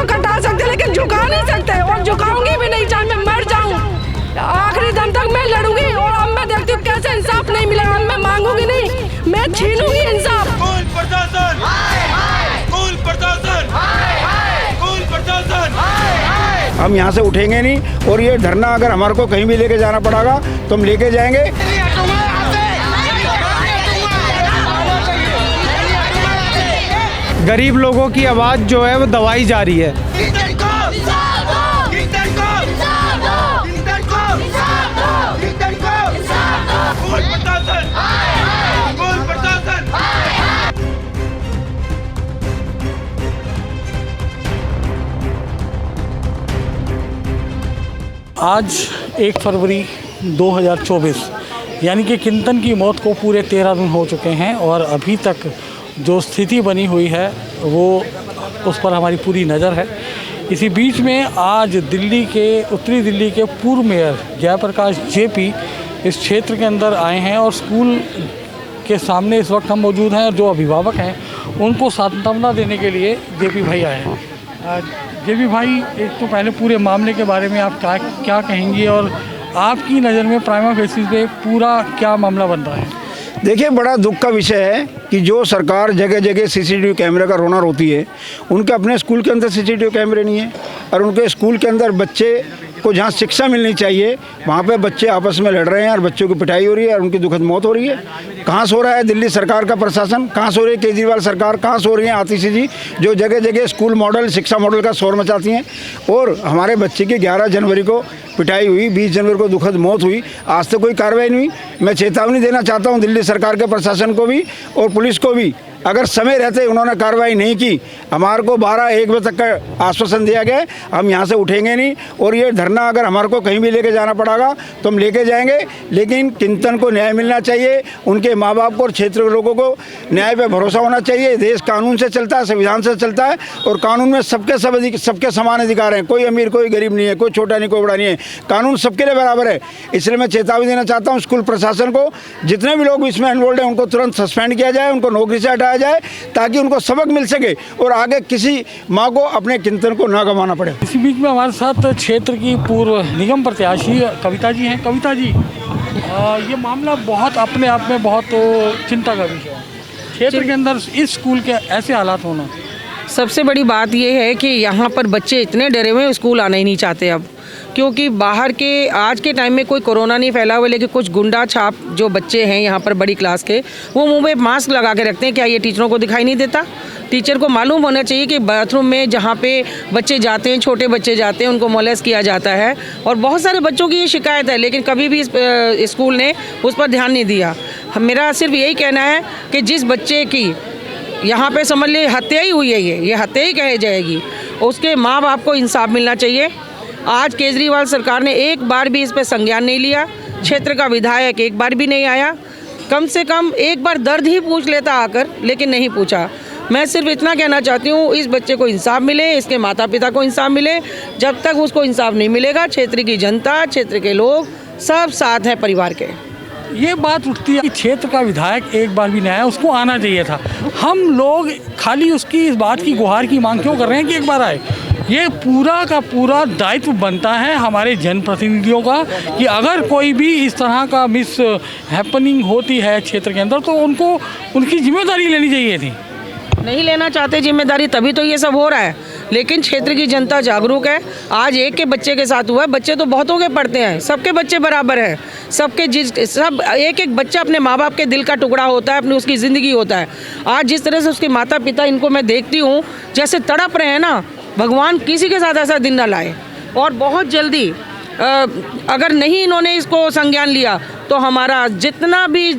तो कटा सकते लेकिन झुका नहीं सकते, और झुकाऊंगी भी नहीं, चाहे मैं मर जाऊं, आखिरी दम तक मैं लड़ूंगी। और अब मैं देखती हूँ कैसे इंसाफ नहीं मिलेगा, मैं मांगूंगी नहीं, मैं छीनूंगी इंसाफ। स्कूल प्रशासन, स्कूल प्रशासन, स्कूल प्रशासन। हम यहाँ से उठेंगे नहीं, और ये धरना अगर हमारे को कहीं भी लेके जाना पड़ेगा तो हम लेके जाएंगे। गरीब लोगों की आवाज़ जो है वो दबाई जा रही है। आज 1 फरवरी 2024 यानी कि किंतन की मौत को पूरे 13 दिन हो चुके हैं, और अभी तक जो स्थिति बनी हुई है वो उस पर हमारी पूरी नज़र है। इसी बीच में आज उत्तरी दिल्ली के पूर्व मेयर जयप्रकाश जेपी इस क्षेत्र के अंदर आए हैं, और स्कूल के सामने इस वक्त हम मौजूद हैं। जो अभिभावक हैं उनको सांत्वना देने के लिए जेपी भाई आए हैं। जेपी भाई, एक तो पहले पूरे मामले के बारे में आप क्या कहेंगे, और आपकी नज़र में प्राइमा फेसी पे पूरा क्या मामला बन रहा है? देखिए, बड़ा दुख का विषय है कि जो सरकार जगह जगह सीसीटीवी कैमरे का रोना रोती है, उनके अपने स्कूल के अंदर सीसीटीवी कैमरे नहीं है, और उनके स्कूल के अंदर बच्चे को जहाँ शिक्षा मिलनी चाहिए वहाँ पे बच्चे आपस में लड़ रहे हैं और बच्चों की पिटाई हो रही है और उनकी दुखद मौत हो रही है। कहाँ सो रहा है दिल्ली सरकार का प्रशासन, कहाँ सो रही है केजरीवाल सरकार, कहाँ सो रही है आतिशी जी, जो जगह जगह स्कूल मॉडल, शिक्षा मॉडल का शोर मचाती हैं। और हमारे बच्चे की 11 जनवरी को पिटाई हुई, 20 जनवरी को दुखद मौत हुई, आज तक कोई कार्रवाई नहीं हुई। मैं चेतावनी देना चाहता हूँ दिल्ली सरकार के प्रशासन को भी और पुलिस को भी, अगर समय रहते उन्होंने कार्रवाई नहीं की, हमारे को 12-1 बजे तक का आश्वासन दिया गया, हम यहाँ से उठेंगे नहीं, और ये धरना अगर हमारे को कहीं भी लेके जाना पड़ेगा तो हम लेके जाएंगे। लेकिन किंतन को न्याय मिलना चाहिए, उनके माँ बाप को और क्षेत्र के लोगों को न्याय पे भरोसा होना चाहिए। देश कानून से चलता है, संविधान से चलता है, और कानून में सबके समान अधिकार हैं। कोई अमीर कोई गरीब नहीं है, कोई छोटा नहीं कोई बड़ा नहीं है, कानून सबके लिए बराबर है। इसलिए मैं चेतावनी देना चाहता हूँ स्कूल प्रशासन को, जितने भी लोग इसमें इन्वॉल्व हैं उनको तुरंत सस्पेंड किया जाए, उनको नौकरी से हटाया जाए, ताकि उनको सबक मिल सके और आगे किसी माँ को अपने किंतन को ना गंवाना पड़े। इसी बीच में हमारे साथ क्षेत्र की पूर्व निगम प्रत्याशी कविता जी हैं। कविता जी, ये मामला बहुत अपने आप में बहुत चिंता का विषय है, क्षेत्र के अंदर इस स्कूल के ऐसे हालात होना। सबसे बड़ी बात ये है कि यहाँ पर बच्चे इतने डरे हुए हैं, स्कूल आना ही नहीं चाहते अब, क्योंकि बाहर के आज के टाइम में कोई कोरोना नहीं फैला हुआ, लेकिन कुछ गुंडा छाप जो बच्चे हैं यहाँ पर बड़ी क्लास के, वो मुंह में मास्क लगा के रखते हैं। क्या ये टीचरों को दिखाई नहीं देता? टीचर को मालूम होना चाहिए कि बाथरूम में जहाँ पे बच्चे जाते हैं, छोटे बच्चे जाते हैं, उनको मोलेस्ट किया जाता है, और बहुत सारे बच्चों की ये शिकायत है, लेकिन कभी भी स्कूल ने उस पर ध्यान नहीं दिया। मेरा सिर्फ यही कहना है कि जिस बच्चे की यहाँ पे समझ ले हत्या ही हुई है, ये हत्या ही कही जाएगी, उसके माँ बाप को इंसाफ मिलना चाहिए। आज केजरीवाल सरकार ने एक बार भी इस पर संज्ञान नहीं लिया, क्षेत्र का विधायक एक बार भी नहीं आया, कम से कम एक बार दर्द ही पूछ लेता आकर, लेकिन नहीं पूछा। मैं सिर्फ इतना कहना चाहती हूँ, इस बच्चे को इंसाफ मिले, इसके माता पिता को इंसाफ मिले। जब तक उसको इंसाफ नहीं मिलेगा, क्षेत्र की जनता, क्षेत्र के लोग सब साथ हैं परिवार के। ये बात उठती है कि क्षेत्र का विधायक एक बार भी नहीं आया, उसको आना चाहिए था। हम लोग खाली उसकी इस बात की गुहार की मांग क्यों कर रहे हैं कि एक बार आए? ये पूरा का पूरा दायित्व बनता है हमारे जनप्रतिनिधियों का कि अगर कोई भी इस तरह का मिस हैपनिंग होती है क्षेत्र के अंदर, तो उनको उनकी जिम्मेदारी लेनी चाहिए थी। नहीं लेना चाहते जिम्मेदारी, तभी तो ये सब हो रहा है। लेकिन क्षेत्र की जनता जागरूक है। आज एक के बच्चे के साथ हुआ है, बच्चे तो बहुतों के पढ़ते हैं, सबके बच्चे बराबर हैं, सब एक बच्चा अपने माँ बाप के दिल का टुकड़ा होता है, अपनी उसकी ज़िंदगी होता है। आज जिस तरह से उसके माता पिता, इनको मैं देखती हूँ जैसे तड़प रहे हैं ना, भगवान किसी के साथ ऐसा दिन ना लाए। और बहुत जल्दी अगर नहीं इन्होंने इसको संज्ञान लिया तो हमारा जितना भी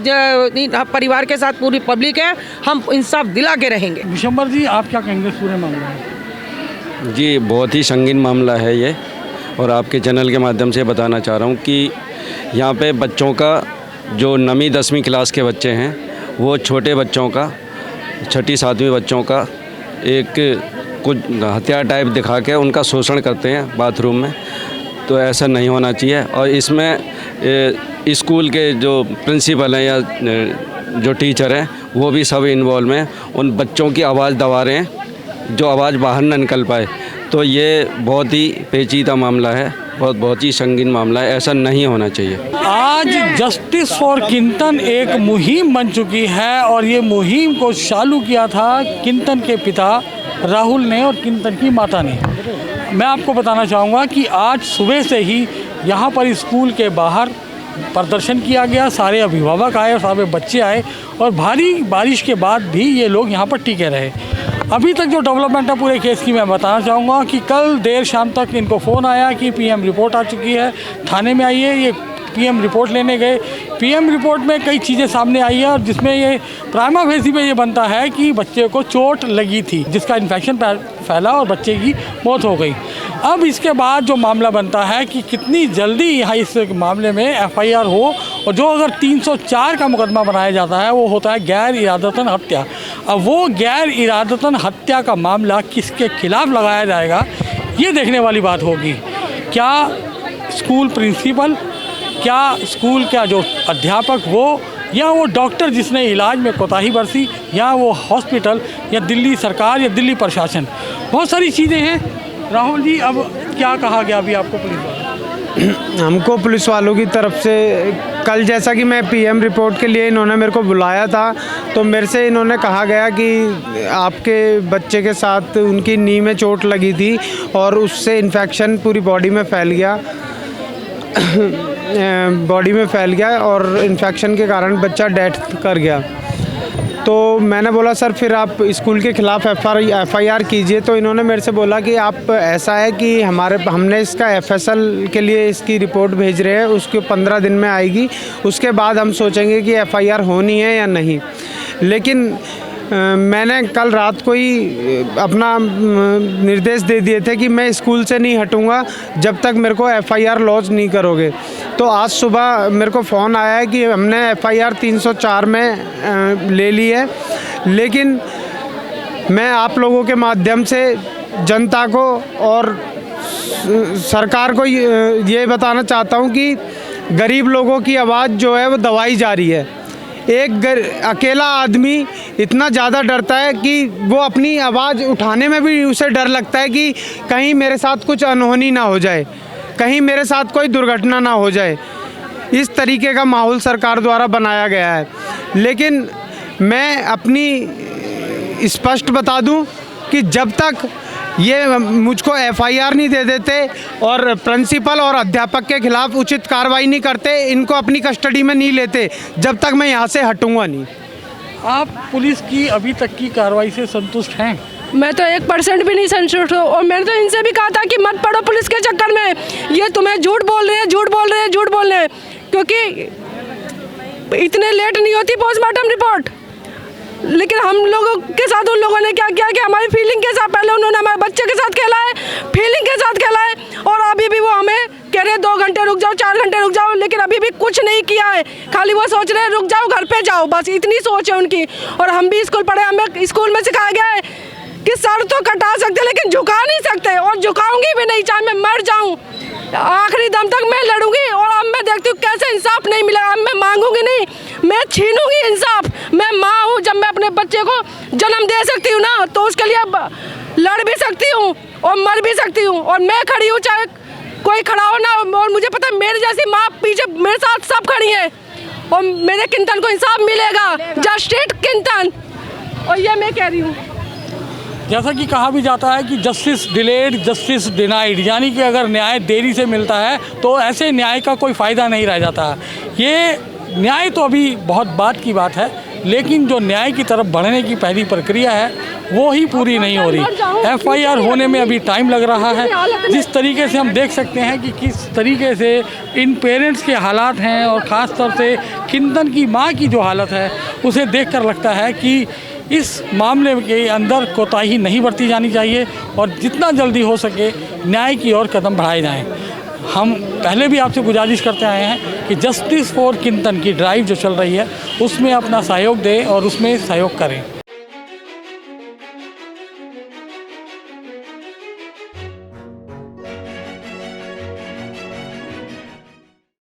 परिवार के साथ पूरी पब्लिक है, हम इंसाफ दिला के रहेंगे। विशंबर जी, आप क्या कहेंगे पूरे मामले में? जी, बहुत ही संगीन मामला है ये, और आपके चैनल के माध्यम से बताना चाह रहा हूँ कि यहाँ पे बच्चों का जो 9वीं 10वीं क्लास के बच्चे हैं, वो छोटे बच्चों का 6ठी 7वीं बच्चों का एक कुछ हथियार टाइप दिखा के उनका शोषण करते हैं बाथरूम में। तो ऐसा नहीं होना चाहिए। और इसमें स्कूल के जो प्रिंसिपल हैं या जो टीचर हैं, वो भी सब इन्वॉल्व हैं। उन बच्चों की आवाज़ दबा रहे हैं, जो आवाज़ बाहर ना निकल पाए। तो ये बहुत ही पेचीदा मामला है, बहुत ही संगीन मामला है, ऐसा नहीं होना चाहिए। आज जस्टिस फॉर किंतन एक मुहिम बन चुकी है और ये मुहिम को चालू किया था किंतन के पिता राहुल ने और किंतन की माता ने। मैं आपको बताना चाहूँगा कि आज सुबह से ही यहाँ पर स्कूल के बाहर प्रदर्शन किया गया, सारे अभिभावक आए और सारे बच्चे आए और भारी बारिश के बाद भी ये लोग यहाँ पर टिके रहे। अभी तक जो डेवलपमेंट है पूरे केस की मैं बताना चाहूँगा कि कल देर शाम तक इनको फ़ोन आया कि पीएम रिपोर्ट आ चुकी है, थाने में आइए। ये पीएम रिपोर्ट लेने गए। पीएम रिपोर्ट में कई चीज़ें सामने आई है और जिसमें ये प्राइमा फेसी में ये बनता है कि बच्चे को चोट लगी थी, जिसका इन्फेक्शन फैला और बच्चे की मौत हो गई। अब इसके बाद जो मामला बनता है कि कितनी जल्दी यहाँ इस मामले में एफआईआर हो, और जो अगर 304 का मुकदमा बनाया जाता है वो होता है गैर इरादतन हत्या। अब वो गैर इरादतन हत्या का मामला किसके खिलाफ लगाया जाएगा, ये देखने वाली बात होगी। क्या स्कूल प्रिंसिपल, क्या स्कूल का जो अध्यापक वो, या वो डॉक्टर जिसने इलाज में कोताही बरती, या वो हॉस्पिटल, या दिल्ली सरकार, या दिल्ली प्रशासन, बहुत सारी चीज़ें हैं। राहुल जी, अब क्या कहा गया अभी आपको पुलिस वालों? हमको पुलिस वालों की तरफ से कल, जैसा कि मैं पीएम रिपोर्ट के लिए इन्होंने मेरे को बुलाया था, तो मेरे से इन्होंने कहा गया कि आपके बच्चे के साथ उनकी नी में चोट लगी थी और उससे इन्फेक्शन पूरी बॉडी में फैल गया और इन्फेक्शन के कारण बच्चा डेथ कर गया। तो मैंने बोला सर फिर आप स्कूल के ख़िलाफ़ एफआईआर कीजिए। तो इन्होंने मेरे से बोला कि आप, ऐसा है कि हमने इसका एफएसएल के लिए इसकी रिपोर्ट भेज रहे हैं, उसके 15 दिन में आएगी, उसके बाद हम सोचेंगे कि एफआईआर होनी है या नहीं। लेकिन मैंने कल रात को ही अपना निर्देश दे दिए थे कि मैं स्कूल से नहीं हटूँगा जब तक मेरे को एफआईआर लॉन्च नहीं करोगे। तो आज सुबह मेरे को फ़ोन आया है कि हमने एफआईआर 304 में ले ली है, लेकिन मैं आप लोगों के माध्यम से जनता को और सरकार को ये बताना चाहता हूँ कि गरीब लोगों की आवाज़ जो है वो दबाई जा रही है। एक अकेला आदमी इतना ज़्यादा डरता है कि वो अपनी आवाज़ उठाने में भी उसे डर लगता है कि कहीं मेरे साथ कुछ अनहोनी ना हो जाए, कहीं मेरे साथ कोई दुर्घटना ना हो जाए। इस तरीके का माहौल सरकार द्वारा बनाया गया है। लेकिन मैं अपनी स्पष्ट बता दूं कि जब तक ये मुझको एफआईआर नहीं दे देते और प्रिंसिपल और अध्यापक के खिलाफ उचित कार्रवाई नहीं करते, इनको अपनी कस्टडी में नहीं लेते, जब तक मैं यहाँ से हटूँगा नहीं। आप पुलिस की अभी तक की कार्रवाई से संतुष्ट हैं? मैं तो 1% भी नहीं संतुष्ट हूँ। और मैंने तो इनसे भी कहा था कि मत पड़ो पुलिस के चक्कर में, ये तुम्हें झूठ बोल रहे हैं, क्योंकि इतने लेट नहीं होती पोस्टमार्टम रिपोर्ट। लेकिन हम लोगों के साथ उन लोगों ने क्या किया कि हमारी फीलिंग के साथ, पहले उन्होंने हमारे बच्चे के साथ खेला है, फीलिंग के साथ खेला है, और अभी भी वो हमें कह रहे 2 घंटे रुक जाओ, 4 घंटे रुक जाओ, लेकिन अभी भी कुछ नहीं किया है। खाली वो सोच रहे हैं रुक जाओ, घर पे जाओ, बस इतनी सोच है उनकी। और हम भी स्कूल पढ़े, हमें स्कूल में सिखाया गया है कि सर तो कटा सकते लेकिन झुका नहीं सकते, और झुकाऊंगी भी नहीं, चाहे मैं मर जाऊँ, आखिरी दम तक मैं लड़ूंगी। और अब मैं देखती हूँ कैसे इंसाफ नहीं मिलेगा। अब मैं मांगूंगी नहीं, मैं छीनूंगी इंसाफ। मैं माँ हूँ, जब मैं अपने बच्चे को जन्म दे सकती हूँ ना, तो उसके लिए लड़ भी सकती हूँ और मर भी सकती हूँ। और मैं खड़ी हूँ, चाहे कोई खड़ा हो ना। और मुझे पता है मेरे जैसी माँ पीछे मेरे साथ सब खड़ी है, और मेरे किंतन को इंसाफ मिलेगा, जस्टिस किंतन। और ये मैं कह रही हूँ, जैसा कि कहा भी जाता है कि जस्टिस डिलेड जस्टिस डिनाइड, यानी कि अगर न्याय देरी से मिलता है तो ऐसे न्याय का कोई फ़ायदा नहीं रह जाता। ये न्याय तो अभी बहुत बात की बात है, लेकिन जो न्याय की तरफ बढ़ने की पहली प्रक्रिया है वो ही पूरी नहीं हो रही। एफआईआर होने में अभी टाइम लग रहा है। जिस तरीके से हम देख सकते हैं कि किस तरीके से इन पेरेंट्स के हालात हैं, और ख़ास तौर से किंतन की माँ की जो हालत है उसे देखकर लगता है कि इस मामले के अंदर कोताही नहीं बरती जानी चाहिए और जितना जल्दी हो सके न्याय की ओर कदम बढ़ाए जाएं। हम पहले भी आपसे गुजारिश करते आए हैं कि जस्टिस फॉर किंतन की ड्राइव जो चल रही है उसमें अपना सहयोग दें और उसमें सहयोग करें।